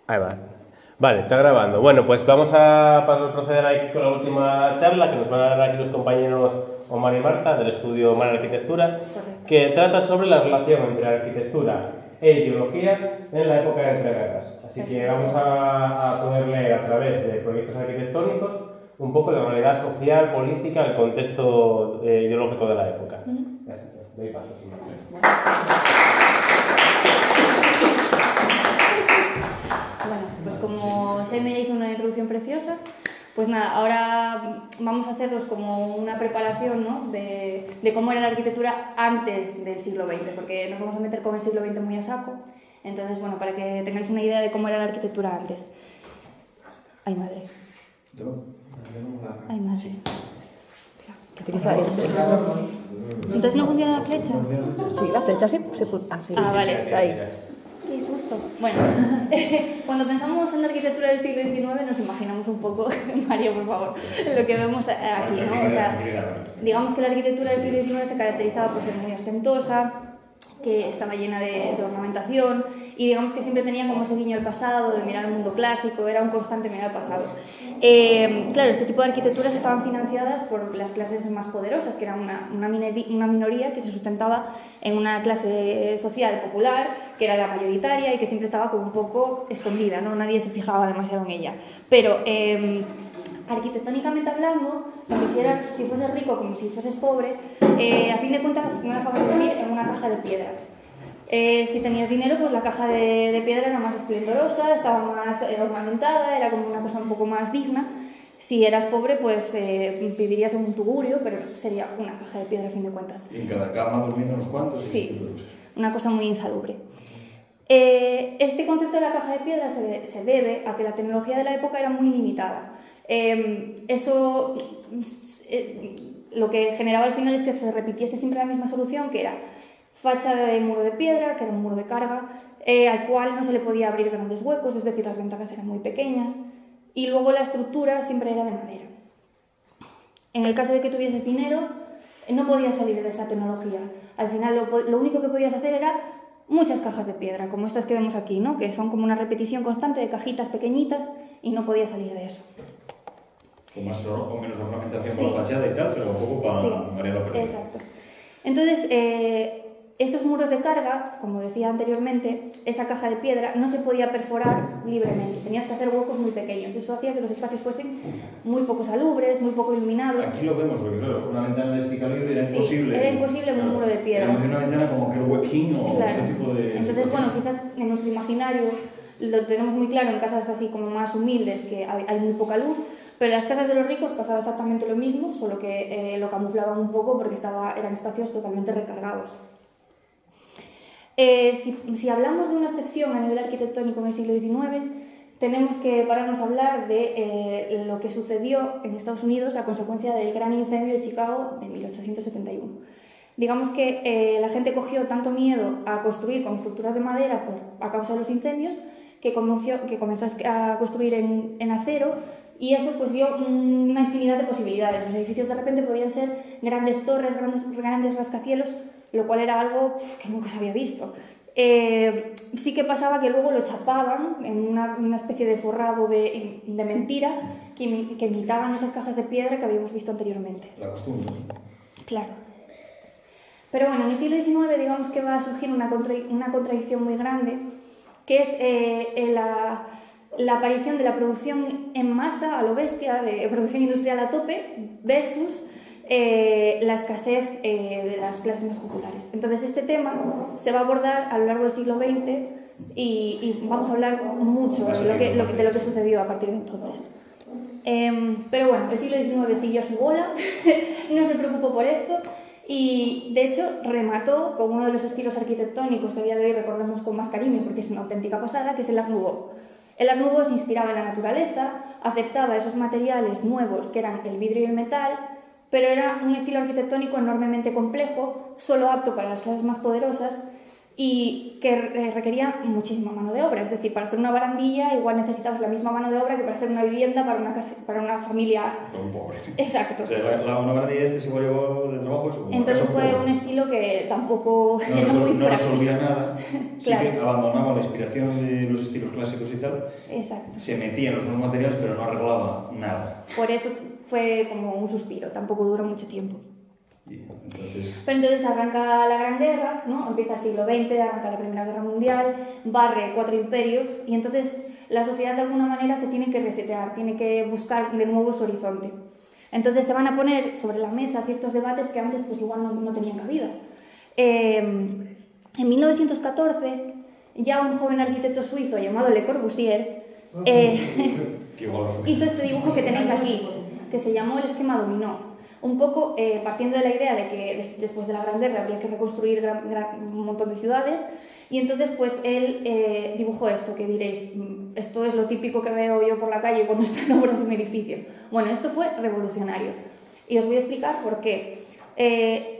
Ahí va. Vale, está grabando. Bueno, pues vamos a proceder aquí con la última charla que nos van a dar aquí los compañeros Omar y Marta del estudio Omar Arquitectura, que trata sobre la relación entre arquitectura e ideología en la época de entreguerras. Así que vamos a poder leer a través de proyectos arquitectónicos un poco la realidad social, política, el contexto ideológico de la época. Doy paso, si no. Bueno, pues como Xaime hizo una introducción preciosa, pues nada, ahora vamos a hacerlos como una preparación, ¿no?, de cómo era la arquitectura antes del siglo XX, porque nos vamos a meter con el siglo XX muy a saco. Entonces, bueno, para que tengáis una idea de cómo era la arquitectura antes. Ay, madre. Ay, madre. Que utilizar este. Entonces, ¿no funciona la flecha? Sí, la flecha sí funciona. Sí, vale. Está ahí. ¡Qué susto! Bueno, cuando pensamos en la arquitectura del siglo XIX nos imaginamos un poco, Mario, por favor, lo que vemos aquí, ¿no? O sea, digamos que la arquitectura del siglo XIX se caracterizaba por ser muy ostentosa, que estaba llena de ornamentación y digamos que siempre tenía como ese guiño al pasado, de mirar al mundo clásico, era un constante mirar al pasado. Claro, este tipo de arquitecturas estaban financiadas por las clases más poderosas, que era una minoría que se sustentaba en una clase social popular, que era la mayoritaria y que siempre estaba como un poco escondida, ¿no? Nadie se fijaba demasiado en ella. Pero arquitectónicamente hablando, tanto si fueses rico como si fueses pobre, a fin de cuentas no dejabas de vivir en una caja de piedra. Si tenías dinero, pues la caja de piedra era más esplendorosa, estaba más ornamentada, era como una cosa un poco más digna. Si eras pobre, pues vivirías en un tugurio, pero sería una caja de piedra a fin de cuentas. ¿Y en cada cama durmiendo unos cuantos? Sí, una cosa muy insalubre. Este concepto de la caja de piedra se debe a que la tecnología de la época era muy limitada. Eso lo que generaba al final es que se repitiese siempre la misma solución, que era fachada de muro de piedra, que era un muro de carga, al cual no se le podía abrir grandes huecos, es decir, las ventanas eran muy pequeñas, y luego la estructura siempre era de madera. En el caso de que tuvieses dinero, no podías salir de esa tecnología. Al final lo único que podías hacer era muchas cajas de piedra, como estas que vemos aquí, ¿no?, que son como una repetición constante de cajitas pequeñitas y no podías salir de eso. Con más o menos ornamentación por la fachada y tal, pero un poco para variar la pérdida. Exacto. Entonces, estos muros de carga, como decía anteriormente, esa caja de piedra no se podía perforar libremente, tenías que hacer huecos muy pequeños. Eso hacía que los espacios fuesen muy poco salubres, muy poco iluminados. Aquí lo vemos, porque claro, una ventana de estica libre era imposible. Era imposible en un muro de piedra. Era una ventana como que el huequín o claro. ese tipo de... Entonces, bueno, quizás en nuestro imaginario lo tenemos muy claro en casas así como más humildes, que hay muy poca luz, pero en las casas de los ricos pasaba exactamente lo mismo, solo que lo camuflaban un poco porque eran espacios totalmente recargados. Si hablamos de una excepción a nivel arquitectónico en el siglo XIX, tenemos que pararnos a hablar de lo que sucedió en Estados Unidos a consecuencia del gran incendio de Chicago de 1871. Digamos que la gente cogió tanto miedo a construir con estructuras de madera a causa de los incendios que comenzó a construir en acero, y eso pues dio una infinidad de posibilidades. Los edificios de repente podían ser grandes torres, grandes rascacielos, lo cual era algo que nunca se había visto. Sí que pasaba que luego lo chapaban en una especie de forrado de mentira que imitaban esas cajas de piedra que habíamos visto anteriormente. La costumbre. Claro. Pero bueno, en el siglo XIX digamos que va a surgir una contradicción muy grande, que es la aparición de la producción en masa a lo bestia, de producción industrial a tope, versus la escasez de las clases más populares. Entonces este tema se va a abordar a lo largo del siglo XX y vamos a hablar mucho de lo que sucedió a partir de entonces. Pero bueno, el siglo XIX siguió a su bola, no se preocupó por esto y de hecho remató con uno de los estilos arquitectónicos que a día de hoy recordamos con más cariño porque es una auténtica pasada, que es el Art Nouveau. El Art Nouveau se inspiraba en la naturaleza, aceptaba esos materiales nuevos que eran el vidrio y el metal, pero era un estilo arquitectónico enormemente complejo, solo apto para las clases más poderosas y que requería muchísima mano de obra. Es decir, para hacer una barandilla igual necesitabas la misma mano de obra que para hacer una vivienda para una familia... Un pobre. Exacto. O sea, una barandilla se llevó de trabajo hecho como entonces fue pobre. un estilo que tampoco era muy no práctico. resolvía nada, Claro. sí que abandonaba la inspiración de los estilos clásicos y tal. Exacto. Se metía en los nuevos materiales, pero no arreglaba nada. Por eso fue como un suspiro, tampoco duró mucho tiempo. Pero entonces arranca la Gran Guerra, ¿no? Empieza el siglo XX, arranca la Primera Guerra Mundial, barre 4 imperios y entonces la sociedad de alguna manera se tiene que resetear, tiene que buscar de nuevo su horizonte. Entonces se van a poner sobre la mesa ciertos debates que antes pues igual no tenían cabida. En 1914 ya un joven arquitecto suizo llamado Le Corbusier hizo este dibujo que tenéis aquí, que se llamó el esquema dominó. Un poco partiendo de la idea de que después de la Gran Guerra habría que reconstruir un montón de ciudades, y entonces pues él dibujó esto, que diréis, esto es lo típico que veo yo por la calle cuando están obras en edificios. Bueno, esto fue revolucionario, y os voy a explicar por qué.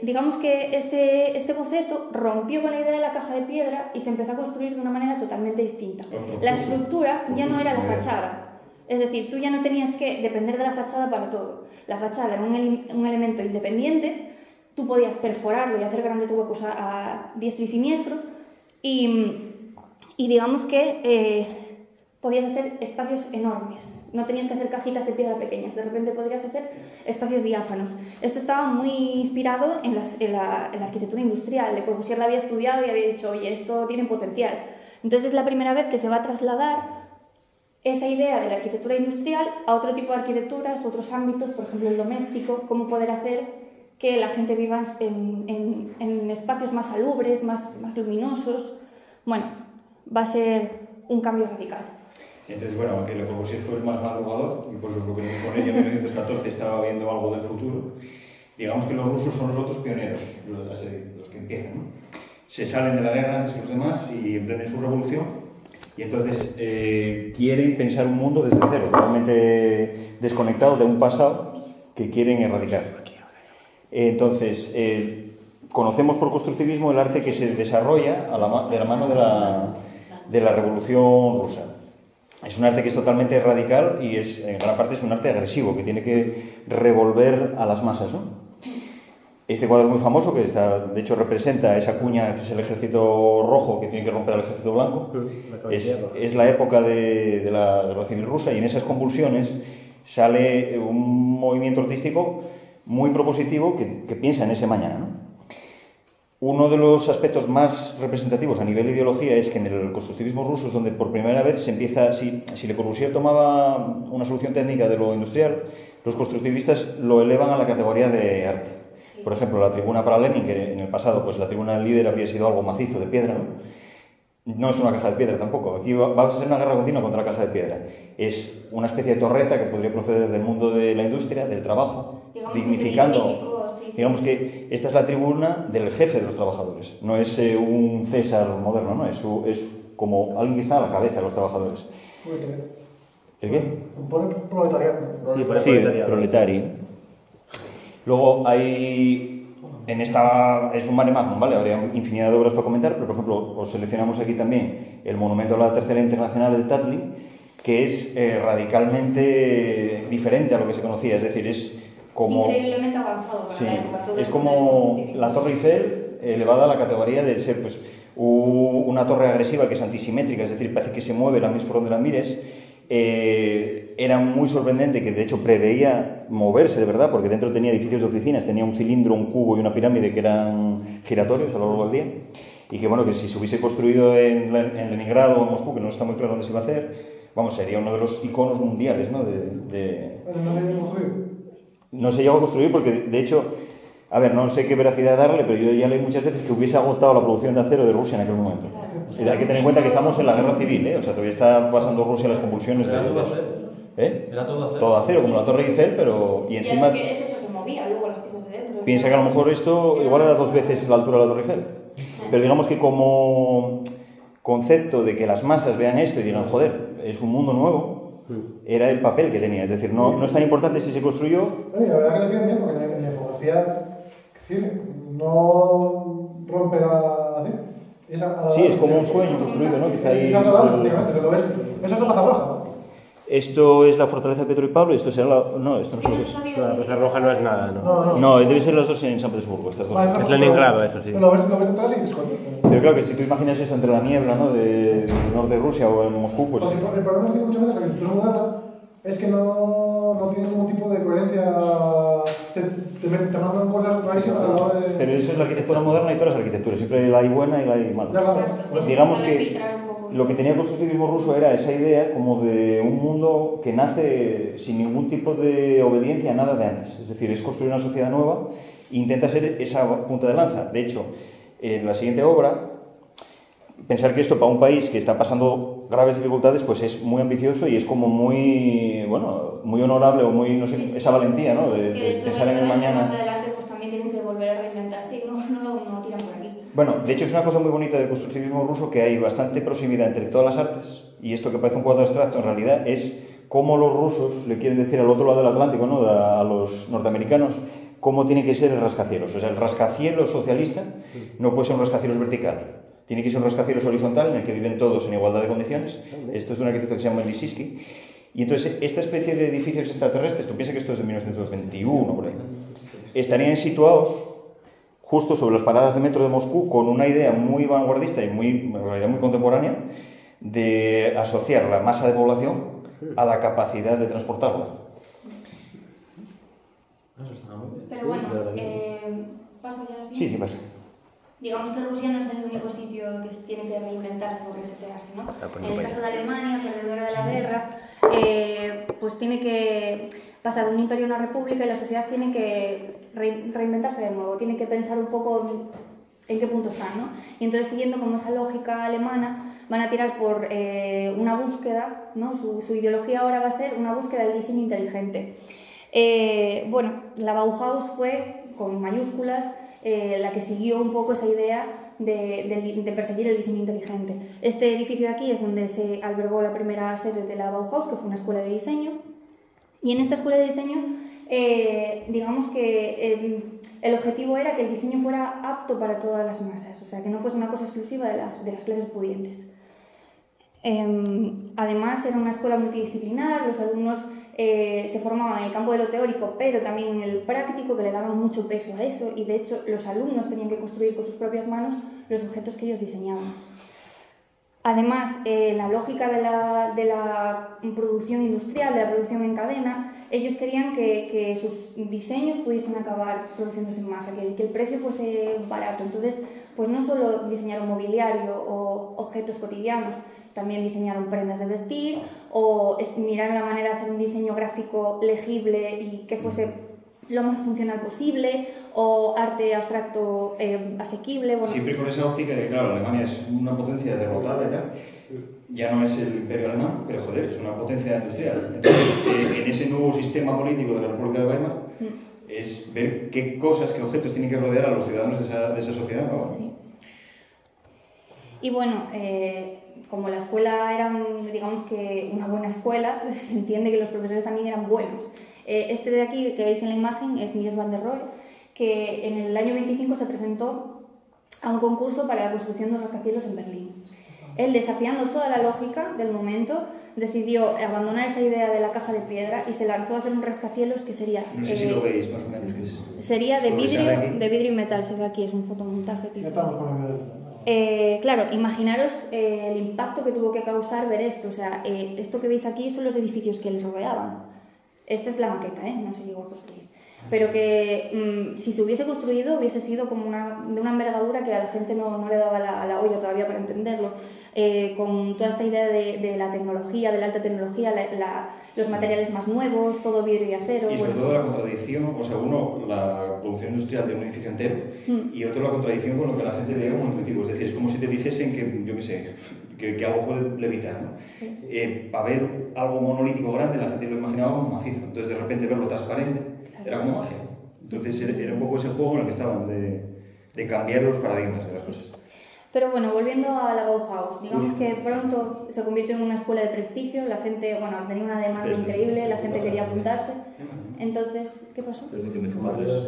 Digamos que este boceto rompió con la idea de la caja de piedra y se empezó a construir de una manera totalmente distinta. La estructura ya no era la fachada. Es decir, tú ya no tenías que depender de la fachada para todo. La fachada era un elemento independiente, tú podías perforarlo y hacer grandes huecos a diestro y siniestro, y digamos que podías hacer espacios enormes. No tenías que hacer cajitas de piedra pequeñas, de repente podrías hacer espacios diáfanos. Esto estaba muy inspirado en la arquitectura industrial. Le Corbusier la había estudiado y había dicho, oye, esto tiene potencial. Entonces es la primera vez que se va a trasladar esa idea de la arquitectura industrial a otro tipo de arquitecturas, otros ámbitos, por ejemplo el doméstico, cómo poder hacer que la gente viva en espacios más salubres, más luminosos. Bueno, va a ser un cambio radical. Entonces, bueno, aunque Le Corbusier fue el más madrugador, y por eso es lo que con ella en 1914 estaba viendo algo del futuro, digamos que los rusos son los otros pioneros, los que empiezan, ¿no? Se salen de la guerra antes que los demás y emprenden su revolución. Y entonces quieren pensar un mundo desde cero, totalmente desconectado de un pasado que quieren erradicar. Entonces, conocemos por constructivismo el arte que se desarrolla de la mano de la Revolución Rusa. Es un arte que es totalmente radical y en gran parte es un arte agresivo, que tiene que revolver a las masas, ¿no? Este cuadro muy famoso, que de hecho representa esa cuña que es el ejército rojo que tiene que romper al ejército blanco, es la época de la Guerra Civil Rusa, y en esas convulsiones sale un movimiento artístico muy propositivo que piensa en ese mañana, ¿no? Uno de los aspectos más representativos a nivel de ideología es que en el constructivismo ruso es donde por primera vez se empieza, si Le Corbusier tomaba una solución técnica de lo industrial, los constructivistas lo elevan a la categoría de arte. Por ejemplo, la tribuna para Lenin, que en el pasado pues la tribuna del líder habría sido algo macizo de piedra, no es una caja de piedra tampoco. Aquí va a ser una guerra continua contra la caja de piedra. Es una especie de torreta que podría proceder del mundo de la industria, del trabajo, dignificando. Digamos que esta es la tribuna del jefe de los trabajadores. No es un César moderno, ¿no? Es como alguien que está a la cabeza de los trabajadores. ¿El qué? Proletariado. Sí, proletario. Luego hay, es un mare magnum, ¿vale? Habría infinidad de obras para comentar, pero por ejemplo os seleccionamos aquí también el monumento a la Tercera Internacional de Tatlin, que es radicalmente diferente a lo que se conocía, es decir, es como... increíblemente avanzado para la época. Es como la Torre Eiffel elevada a la categoría de ser pues, una torre agresiva que es antisimétrica, es decir, parece que se mueve la misma por donde la mires. Era muy sorprendente, que de hecho preveía moverse de verdad, porque dentro tenía edificios de oficinas, tenía un cilindro, un cubo y una pirámide que eran giratorios a lo largo del día, y que bueno, que si se hubiese construido en Leningrado o en Moscú, que no está muy claro dónde se iba a hacer, vamos, sería uno de los iconos mundiales, ¿no? No se llegó a construir porque, de hecho, a ver, no sé qué veracidad darle, pero yo ya leí muchas veces que hubiese agotado la producción de acero de Rusia en aquel momento. Y hay que tener en cuenta que estamos en la guerra civil, ¿eh? O sea, todavía está pasando Rusia las convulsiones de eso. Era todo acero. Todo acero, como la Torre Eiffel, pero... Y encima... que eso se movía, luego las piezas de dentro. Piensa que a lo mejor esto igual era 2 veces la altura de la Torre Eiffel. Pero digamos que como concepto de que las masas vean esto y digan, joder, es un mundo nuevo, era el papel que tenía. Es decir, no es tan importante si se construyó... Bueno, y la verdad que lo decían bien, porque en la infografía no rompe la... Sí, es como un sueño construido, ¿no? Que está ahí. Eso es la Plaza Roja, ¿no? Esto es la fortaleza de Pedro y Pablo y esto será la... No, esto no sé lo que es. La Plaza Roja no es nada, ¿no? No, debe ser las dos en San Petersburgo, estas dos. Es Leningrado, eso sí. Lo ves detrás y dices, coño. Pero claro que si tú imaginas esto entre la niebla, ¿no? Del norte de Rusia o en Moscú, pues... El problema es que muchas veces la arquitectura moderna es que no tiene ningún tipo de coherencia. Te mandan cosas rarísimas a la hora de... Pero eso es la arquitectura moderna y todas las arquitecturas. Siempre la hay buena y la hay mala. Claro. Digamos que lo que tenía el constructivismo ruso era esa idea como de un mundo que nace sin ningún tipo de obediencia a nada de antes. Es decir, es construir una sociedad nueva e intenta ser esa punta de lanza. De hecho, en la siguiente obra, pensar que esto para un país que está pasando graves dificultades, pues es muy ambicioso y es como muy, bueno, muy honorable o muy, no sé, esa valentía, ¿no? De pensar en el mañana. Más adelante, pues también tienen que volver a reinventarse, no tiran por aquí. Bueno, de hecho es una cosa muy bonita del constructivismo ruso que hay bastante proximidad entre todas las artes y esto que parece un cuadro abstracto en realidad es cómo los rusos le quieren decir al otro lado del Atlántico, ¿no? A los norteamericanos, cómo tiene que ser el rascacielos. O sea, el rascacielos socialista no puede ser un rascacielos vertical. Tiene que ser un rascacielos horizontal en el que viven todos en igualdad de condiciones. Esto es de un arquitecto que se llama Lissiski. Y entonces, esta especie de edificios extraterrestres, tú piensas que esto es de 1921, por ahí, estarían situados justo sobre las paradas de metro de Moscú con una idea muy vanguardista y en realidad muy contemporánea de asociar la masa de población a la capacidad de transportarla. Pero bueno, ¿paso ya así? Sí, pasa. Digamos que Rusia no es el único sitio que tiene que reinventarse o resetearse, ¿no? En el caso de Alemania, perdedora de la guerra, pues tiene que pasar de un imperio a una república y la sociedad tiene que reinventarse de nuevo, tiene que pensar un poco en qué punto están, ¿no? Y entonces, siguiendo como esa lógica alemana, van a tirar por una búsqueda, ¿no? Su ideología ahora va a ser una búsqueda del diseño inteligente. Bueno, la Bauhaus fue, con mayúsculas, la que siguió un poco esa idea de perseguir el diseño inteligente. Este edificio de aquí es donde se albergó la primera sede de la Bauhaus, que fue una escuela de diseño. Y en esta escuela de diseño, digamos que el objetivo era que el diseño fuera apto para todas las masas, o sea, que no fuese una cosa exclusiva de las clases pudientes. Además, era una escuela multidisciplinar, los alumnos se formaban en el campo de lo teórico, pero también en el práctico, que le daban mucho peso a eso, y de hecho los alumnos tenían que construir con sus propias manos los objetos que ellos diseñaban. Además, la lógica de la producción industrial, de la producción en cadena, ellos querían que sus diseños pudiesen acabar produciéndose en masa, que el precio fuese barato. Entonces, pues no solo diseñaron mobiliario o objetos cotidianos, también diseñaron prendas de vestir o miraron la manera de hacer un diseño gráfico legible y que fuese lo más funcional posible, o arte abstracto asequible. Bueno. Siempre con esa óptica de que, claro, Alemania es una potencia derrotada ya no es el imperio alemán, pero joder, es una potencia industrial. Entonces, en ese nuevo sistema político de la República de Weimar, es ver qué cosas, qué objetos tienen que rodear a los ciudadanos de esa sociedad, ¿no? Sí. Y bueno, como la escuela era, digamos que una buena escuela, se entiende que los profesores también eran buenos. Este de aquí que veis en la imagen es Mies van der Rohe, que en el año 25 se presentó a un concurso para la construcción de un rascacielos en Berlín. Él, desafiando toda la lógica del momento, decidió abandonar esa idea de la caja de piedra y se lanzó a hacer un rascacielos que sería... No sé si lo veis más o menos. Que es... Sería de vidrio y metal, se ve aquí, es un fotomontaje. Claro, imaginaros el impacto que tuvo que causar ver esto. O sea, esto que veis aquí son los edificios que le rodeaban. Esta es la maqueta, no se llegó a construir. Pero que si se hubiese construido hubiese sido como de una envergadura que a la gente no le daba la olla todavía para entenderlo. Con toda esta idea de la tecnología, de la alta tecnología, los materiales más nuevos, todo vidrio y acero. Y sobre todo la contradicción, o sea, uno, la producción industrial de un edificio entero, y otro la contradicción con lo que la gente veía como intuitivo. Es decir, es como si te dijesen que, yo qué sé, que algo puede levitar, ¿no? Sí. Para ver algo monolítico grande, la gente lo imaginaba como macizo. Entonces, de repente, verlo transparente, claro, era como magia. Entonces, era un poco ese juego en el que estaban, de cambiar los paradigmas de las cosas. Pero bueno, volviendo a la Bauhaus, digamos que pronto se convirtió en una escuela de prestigio, la gente, bueno, tenía una demanda increíble, la gente quería apuntarse. Entonces, ¿qué pasó? Permíteme tomarles.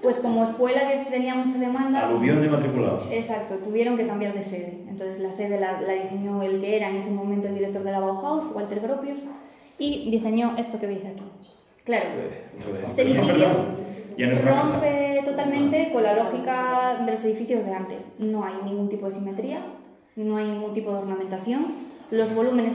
Pues pues como escuela que tenía mucha demanda... Aluvión de matriculados. Exacto, tuvieron que cambiar de sede. Entonces la sede la diseñó el que era en ese momento el director de la Bauhaus, Walter Gropius, y diseñó esto que veis aquí. Claro, este edificio rompe totalmente con la lógica de los edificios de antes. No hay ningún tipo de simetría, no hay ningún tipo de ornamentación, los volúmenes